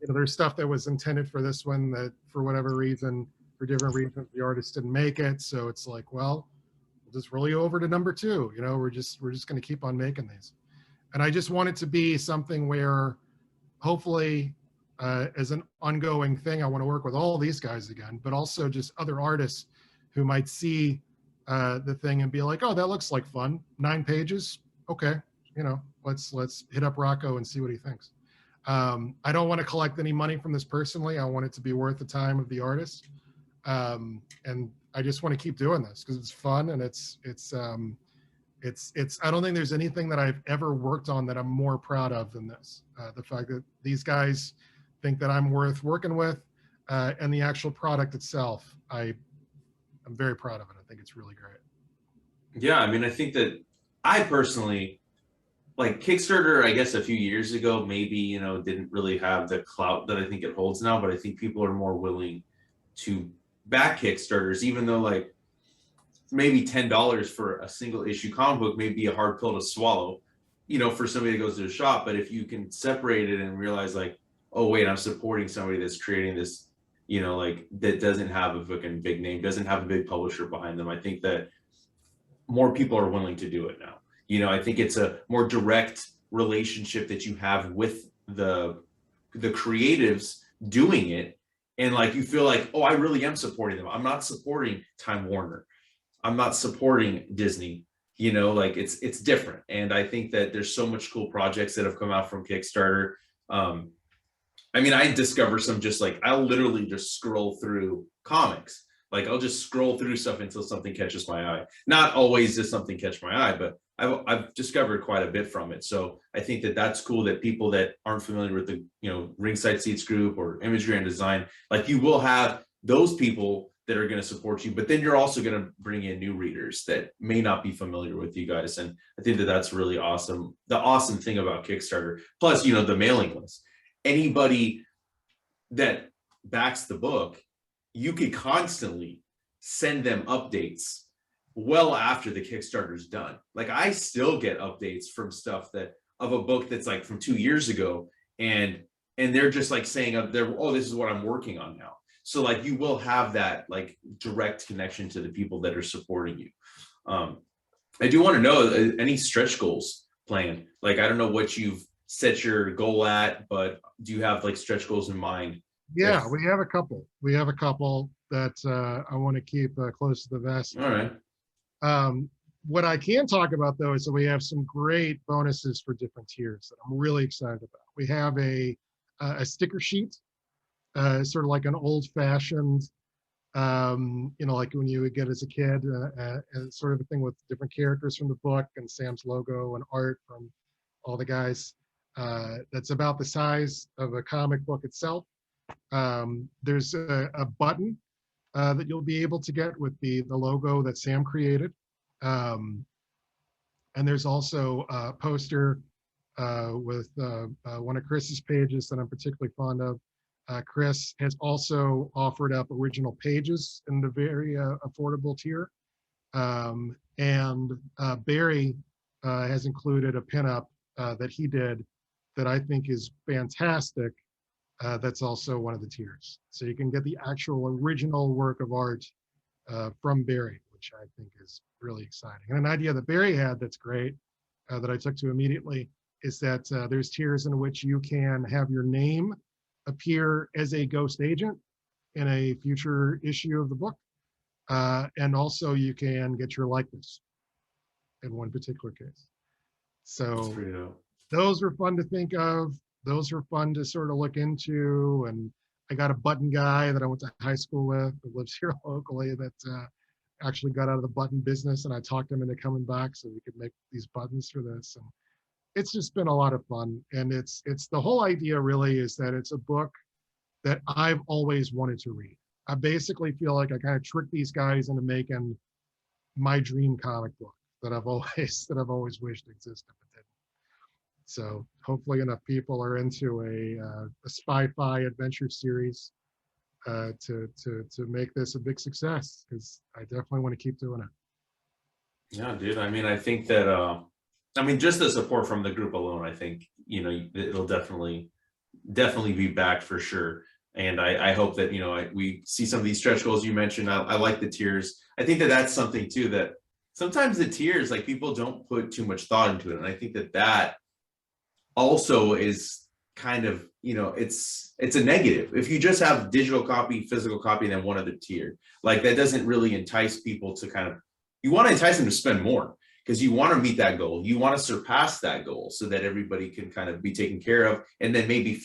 C: You know, there's stuff that was intended for this one that, for whatever reason, for different reasons, the artist didn't make it. So it's like, well, we'll just roll you over to number 2. You know, we're just going to keep on making these. And I just want it to be something where, hopefully, as an ongoing thing, I want to work with all these guys again, but also just other artists who might see the thing and be like, oh, that looks like fun. 9 pages. Okay. You know, let's hit up Rocko and see what he thinks. I don't want to collect any money from this personally. I want it to be worth the time of the artist. And I just want to keep doing this because it's fun, and it's I don't think there's anything that I've ever worked on that I'm more proud of than this. The fact that these guys think that I'm worth working with, and the actual product itself, I'm very proud of it. I think it's really great.
B: Yeah, I mean, I think that I personally, like, Kickstarter, I guess a few years ago, maybe, you know, didn't really have the clout that I think it holds now, but I think people are more willing to back Kickstarters, even though, like, maybe $10 for a single issue comic book may be a hard pill to swallow, you know, for somebody that goes to the shop. But if you can separate it and realize, like, oh, wait, I'm supporting somebody that's creating this, you know, like, that doesn't have a fucking big name, doesn't have a big publisher behind them, I think that more people are willing to do it now. You know, I think it's a more direct relationship that you have with the creatives doing it. And, like, you feel like, oh, I really am supporting them. I'm not supporting Time Warner. I'm not supporting Disney. You know, like, it's different. And I think that there's so much cool projects that have come out from Kickstarter. I mean, I discover some just, like, I'll literally just scroll through comics Like I'll just scroll through stuff until something catches my eye. Not always does something catch my eye, but I've discovered quite a bit from it. So I think that that's cool that people that aren't familiar with the, you know, Ringside Seats group or Imagery and Design, like you will have those people that are going to support you, but then you're also going to bring in new readers that may not be familiar with you guys. And I think that that's really awesome. The awesome thing about Kickstarter, plus, you know, the mailing list, anybody that backs the book, you could constantly send them updates well after the Kickstarter's done. Like I still get updates from stuff that of a book that's like from 2 years ago, and they're just like saying, oh, this is what I'm working on now. So like you will have that like direct connection to the people that are supporting you. I do want to know any stretch goals planned. Like I don't know what you've set your goal at, but do you have like stretch goals in mind?
C: Yeah, we have a couple. We have a couple that I want to keep close to the vest.
B: All right.
C: What I can talk about though is that we have some great bonuses for different tiers that I'm really excited about. We have a sticker sheet, sort of like an old-fashioned, you know, like when you would get as a kid, and sort of a thing with different characters from the book and Sam's logo and art from all the guys. That's about the size of a comic book itself. There's a button that you'll be able to get with the logo that Sam created. And there's also a poster with one of Chris's pages that I'm particularly fond of. Chris has also offered up original pages in the very affordable tier. And Barry has included a pinup that he did that I think is fantastic. That's also one of the tiers. So you can get the actual original work of art from Barry, which I think is really exciting. And an idea that Barry had that's great, that I took to immediately, is that there's tiers in which you can have your name appear as a ghost agent in a future issue of the book. And also you can get your likeness in one particular case. So those were fun to think of. Those were fun to sort of look into. And I got a button guy that I went to high school with that lives here locally that actually got out of the button business, and I talked him into coming back so we could make these buttons for this. And it's just been a lot of fun. And it's the whole idea really is that it's a book that I've always wanted to read. I basically feel like I kind of tricked these guys into making my dream comic book that I've always wished existed but didn't. So hopefully enough people are into a spy-fi adventure series to make this a big success, because I definitely want to keep doing it.
B: Yeah, dude. I mean, I think that I mean, just the support from the group alone, I think, you know, it'll definitely be back for sure. And I hope that, you know, we see some of these stretch goals you mentioned. I like the tiers. I think that that's something too, that sometimes the tiers, like people don't put too much thought into it. And I think that also is kind of, you know, it's a negative. If you just have digital copy, physical copy, and then one other tier, like that doesn't really entice people to kind of, you want to entice them to spend more because you want to meet that goal. You want to surpass that goal so that everybody can kind of be taken care of and then maybe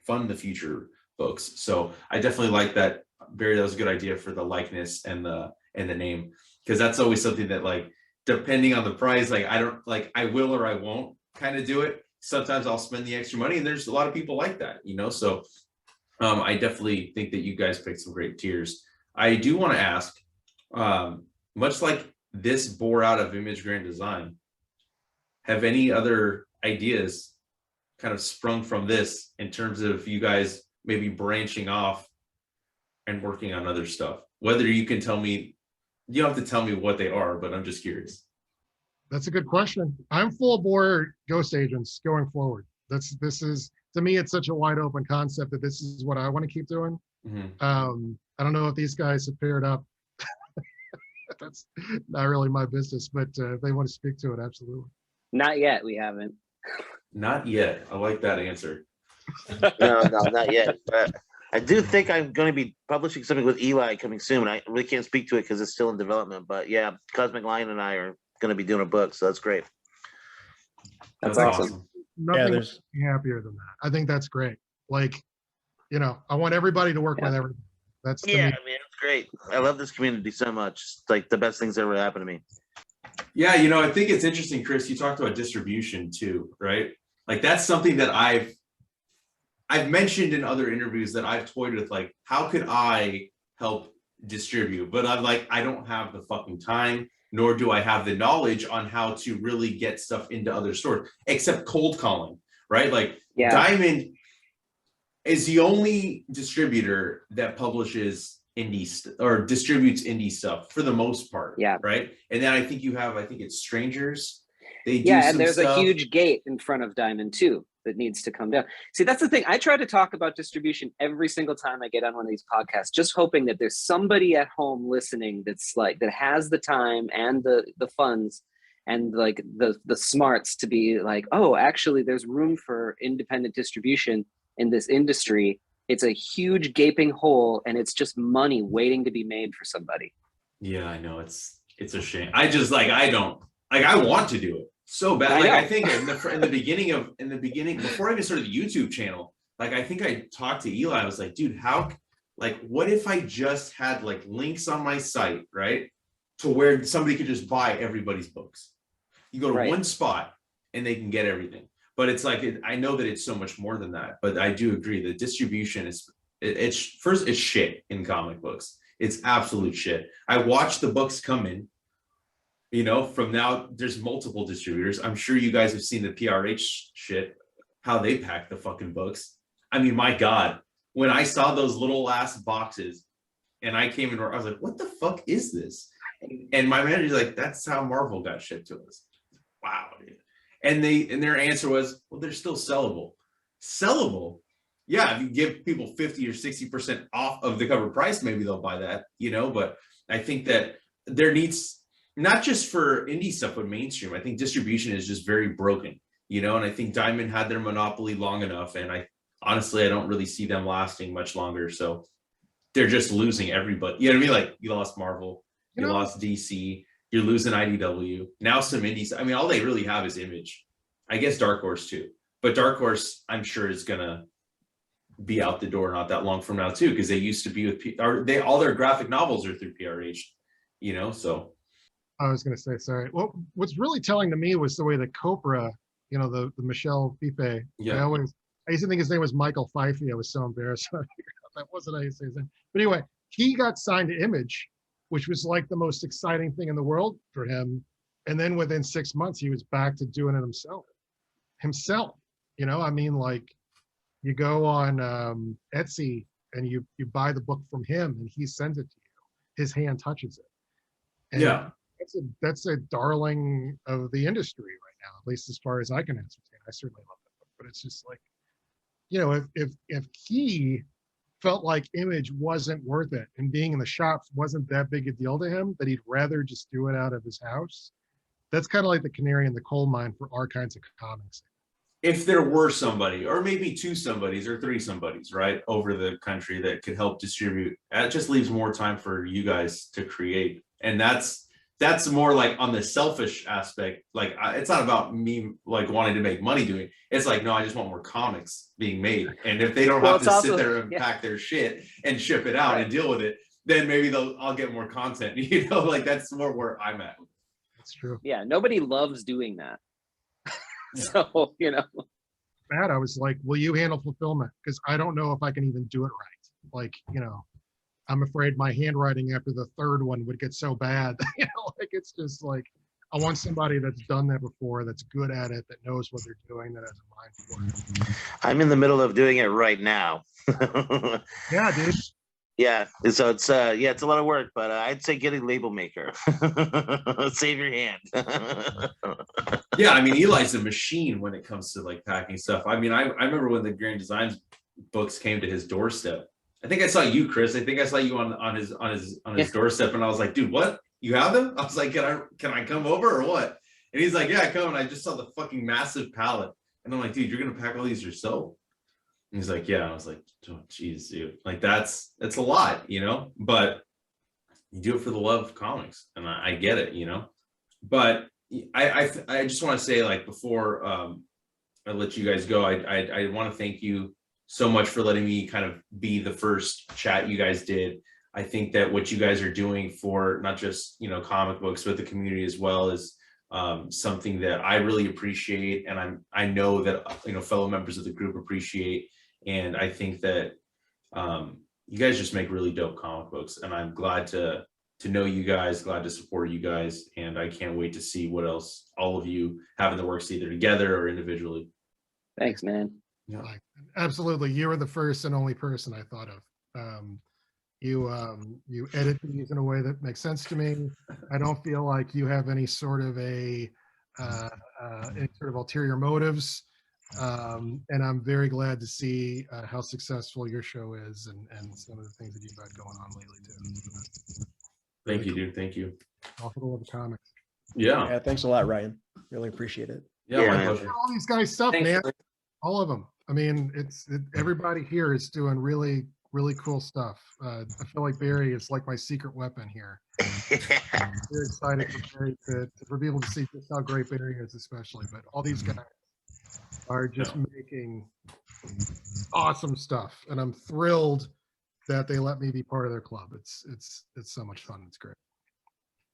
B: fund the future books. So I definitely like that. Barry, that was a good idea for the likeness and the name, because that's always something that, like, depending on the price, like I will or I won't kind of do it. Sometimes I'll spend the extra money, and there's a lot of people like that, you know? So I definitely think that you guys picked some great tiers. I do want to ask, much like this bore out of Image Grand Design, have any other ideas kind of sprung from this in terms of you guys maybe branching off and working on other stuff? Whether you can tell me, you don't have to tell me what they are, but I'm just curious.
C: That's a good question. I'm full bore ghost agents going forward. This is, to me, it's such a wide open concept that this is what I want to keep doing.
B: Mm-hmm.
C: I don't know if these guys have paired up. That's not really my business, but if they want to speak to it, absolutely.
E: Not yet. We haven't.
B: Not yet. I like that answer.
D: No, not yet. But I do think I'm going to be publishing something with Eli coming soon. I really can't speak to it because it's still in development. But yeah, Cosmic Lion and I are going to be doing a book, so that's great.
E: That's awesome.
C: Nothing
A: Yeah,
C: would be happier than that. I think that's great. Like, you know, I want everybody to work with everything. That's to
D: Yeah,
C: me.
D: man, it's great. I love this community so much. It's like the best things ever happened to me.
B: Yeah, you know, I think it's interesting, Chris. You talked about distribution too, right? Like that's something that I've mentioned in other interviews that I've toyed with. Like, how could I help distribute? But I'm like, I don't have the fucking time, nor do I have the knowledge on how to really get stuff into other stores, except cold calling, right? Like Diamond is the only distributor that publishes indie or distributes indie stuff for the most part.
E: Yeah.
B: Right. And then I think you have, I think it's Strangers. They do
E: and
B: some
E: there's
B: stuff.
E: a huge gate in front of Diamond too that needs to come down. See, that's the thing. I try to talk about distribution every single time I get on one of these podcasts, just hoping that there's somebody at home listening that's like, that has the time and the funds and like the smarts to be like, oh, actually there's room for independent distribution in this industry. It's a huge gaping hole and it's just money waiting to be made for somebody.
B: Yeah, I know. It's a shame. I just like, I want to do it so bad. Like I think in the beginning, before I even started the YouTube channel, like I think I talked to Eli. I was like, dude, what if I just had like links on my site, right? To where somebody could just buy everybody's books. You go to one spot and they can get everything. But it's like, I know that it's so much more than that, but I do agree the distribution it's shit in comic books. It's absolute shit. I watched the books come in, you know, from now, there's multiple distributors. I'm sure you guys have seen the PRH shit, how they pack the fucking books. I mean, my God, when I saw those little ass boxes and I came in, I was like, what the fuck is this? And my manager's like, that's how Marvel got shipped to us. Wow, dude. And their answer was, well, they're still sellable. Sellable? Yeah, if you give people 50 or 60% off of the cover price, maybe they'll buy that, you know, but I think that there needs, not just for indie stuff, but mainstream. I think distribution is just very broken, you know, and I think Diamond had their monopoly long enough. And I don't really see them lasting much longer. So they're just losing everybody. You know what I mean? Like you lost Marvel, you lost DC, you're losing IDW. Now some indies. I mean, all they really have is Image. I guess Dark Horse too. But Dark Horse, I'm sure, is gonna be out the door not that long from now too, because they used to be with all their graphic novels are through PRH, you know. So
C: I was gonna say, sorry. Well, what's really telling to me was the way that Copra, you know, the Michel Fife.
B: Yeah.
C: I used to think his name was Michael Fifey. I was so embarrassed. That wasn't how you say his name. But anyway, he got signed to Image, which was like the most exciting thing in the world for him. And then within 6 months, he was back to doing it himself. You know, I mean, like you go on Etsy and you buy the book from him and he sends it to you. His hand touches it. And that's a darling of the industry right now, at least as far as I can ascertain. I certainly love that book, but it's just like, you know, if he felt like Image wasn't worth it and being in the shops wasn't that big a deal to him, that he'd rather just do it out of his house, that's kind of like the canary in the coal mine for our kinds of comics.
B: If there were somebody, or maybe two somebodies or three somebodies, right, over the country that could help distribute, that just leaves more time for you guys to create. And that's more like on the selfish aspect. Like it's not about me like wanting to make money doing it. It's like, no, I just want more comics being made. And if they don't have to sit there and pack their shit and ship it out and deal with it, then maybe I'll get more content. You know, like that's more where I'm at.
C: That's true.
E: Yeah, nobody loves doing that. So, you know.
C: Matt, I was like, will you handle fulfillment? Because I don't know if I can even do it right. Like, you know, I'm afraid my handwriting after the third one would get so bad. You know, like it's just like, I want somebody that's done that before, that's good at it, that knows what they're doing, that has a mind for it.
D: I'm in the middle of doing it right now.
C: Yeah, dude.
D: Yeah, so it's it's a lot of work, but I'd say get a label maker. Save your hand.
B: Yeah, I mean, Eli's a machine when it comes to like packing stuff. I mean, I remember when the Grand Designs books came to his doorstep. I think I saw you, Chris. I think I saw you on his doorstep, and I was like, dude, what? You have them? I was like, can I come over or what? And he's like, yeah, come. And I just saw the fucking massive pallet, and I'm like, dude, you're gonna pack all these yourself? And he's like, yeah. I was like, oh, geez, dude. Like that's a lot, you know. But you do it for the love of comics, and I get it, you know. But I just want to say, like, before I let you guys go, I want to thank you so much for letting me kind of be the first chat you guys did. I think that what you guys are doing for not just, you know, comic books, but the community as well is something that I really appreciate, and I know that, you know, fellow members of the group appreciate. And I think that you guys just make really dope comic books, and I'm glad to know you guys, glad to support you guys, and I can't wait to see what else all of you have in the works, either together or individually.
E: Thanks, man.
B: Yeah.
C: Absolutely, you were the first and only person I thought of. You edit these in a way that makes sense to me. I don't feel like you have any sort of ulterior motives, and I'm very glad to see how successful your show is, and some of the things that you've got going on lately too.
B: Thank you, dude. Thank you.
C: Off of the love of comics.
B: Yeah.
A: Yeah, thanks a lot, Ryan. Really appreciate it.
B: Yeah,
D: Yeah,
B: my
D: man.
B: pleasure.
C: All these guys' stuff,
E: Thanks,
C: man.
E: man.
C: All of them. I mean, everybody here is doing really, really cool stuff. I feel like Barry is like my secret weapon here. I'm very excited for Barry for people to see just how great Barry is, especially. But all these guys are just making awesome stuff, and I'm thrilled that they let me be part of their club. It's so much fun. It's great.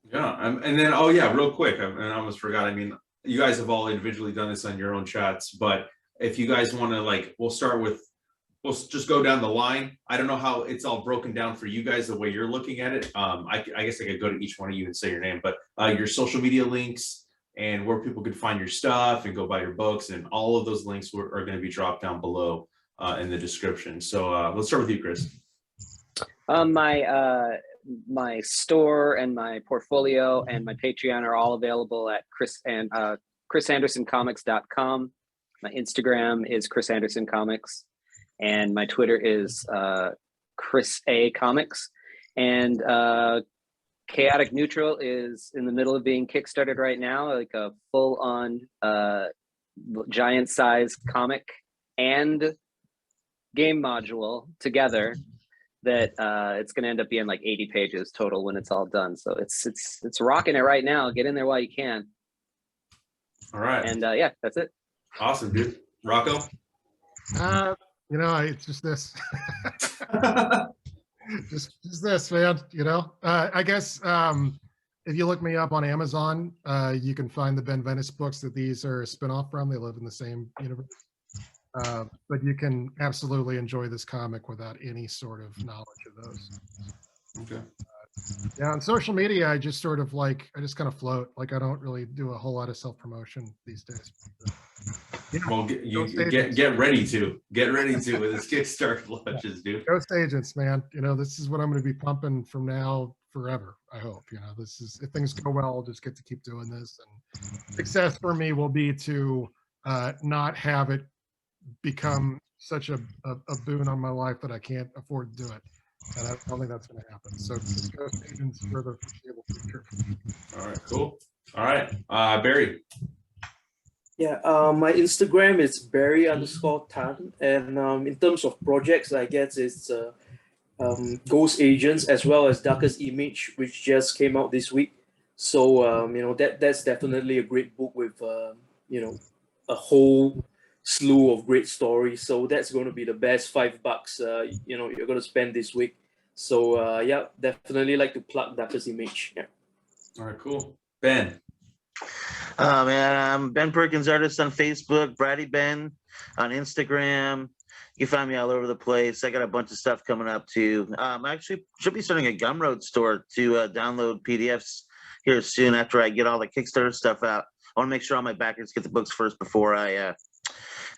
B: Yeah, and then, oh yeah, real quick, I almost forgot. I mean, you guys have all individually done this on your own chats, but if you guys want to, like, we'll just go down the line. I don't know how it's all broken down for you guys, the way you're looking at it. I guess I could go to each one of you and say your name, but your social media links and where people could find your stuff and go buy your books, and all of those links are going to be dropped down below in the description. So let's start with you, Chris.
E: My store and my portfolio and my Patreon are all available at chrisandersoncomics.com. My Instagram is Chris Anderson Comics, and my Twitter is Chris A Comics. And Chaotic Neutral is in the middle of being kickstarted right now, like a full-on giant size comic and game module together. That it's going to end up being like 80 pages total when it's all done. So it's rocking it right now. Get in there while you can.
B: All right.
E: And yeah, that's it.
B: Awesome, dude. Rocco?
C: It's just this. just this, man. I guess if you look me up on Amazon, you can find the Ben Venice books that these are a spinoff from. They live in the same universe. But you can absolutely enjoy this comic without any sort of knowledge of those.
B: Okay.
C: Yeah, on social media, I just kind of float. Like, I don't really do a whole lot of self-promotion these days. Yeah,
B: Well, get ready to with this Kickstarter launches, dude.
C: Ghost Agents, man. This is what I'm going to be pumping from now forever. I hope. This is, if things go well, I'll just get to keep doing this. And success for me will be to not have it become such a boon on my life that I can't afford to do it. And I don't think that's going to happen. So just Ghost Agents for the foreseeable future.
B: All right, cool. All right, Barry.
F: Yeah, my Instagram is Barry_Tan, and in terms of projects, I guess it's Ghost Agents as well as Darkest Image, which just came out this week. So that's definitely a great book with a whole slew of great stories. So that's going to be the best $5 you're going to spend this week. So yeah, definitely like to plug Darkest Image. Yeah.
B: All right, cool. Ben.
D: Man, I'm Ben Perkins, artist on Facebook, Bratty Ben on Instagram. You can find me all over the place. I got a bunch of stuff coming up too. I actually should be starting a Gumroad store to download PDFs here soon after I get all the Kickstarter stuff out. I want to make sure all my backers get the books first before I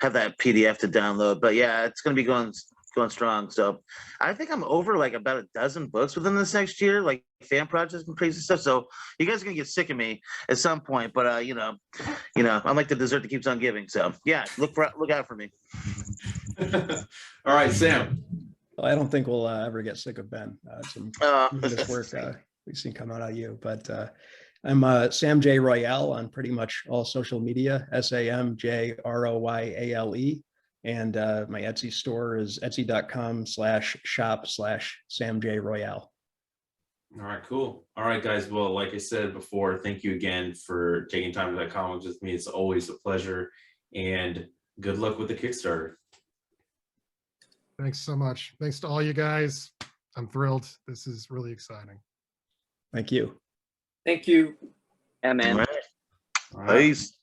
D: have that PDF to download. But yeah, it's going to be going strong. So I think I'm over like about a dozen books within this next year, like fan projects and crazy stuff. So you guys are gonna get sick of me at some point, but I'm like the dessert that keeps on giving. So yeah, look out for me.
B: All right, Sam.
A: Well, I don't think we'll ever get sick of Ben. Some tremendous work we've seen come out of you. But I'm Sam J Royale on pretty much all social media. SAMJROYALE. And my Etsy store is etsy.com/shop/SamJRoyale.
B: All right, cool. All right, guys. Well, like I said before, thank you again for taking time to talk comics with me. It's always a pleasure, and good luck with the Kickstarter.
C: Thanks so much. Thanks to all you guys. I'm thrilled. This is really exciting.
A: Thank you.
F: Thank you.
E: Yeah, man.
D: All right. Peace.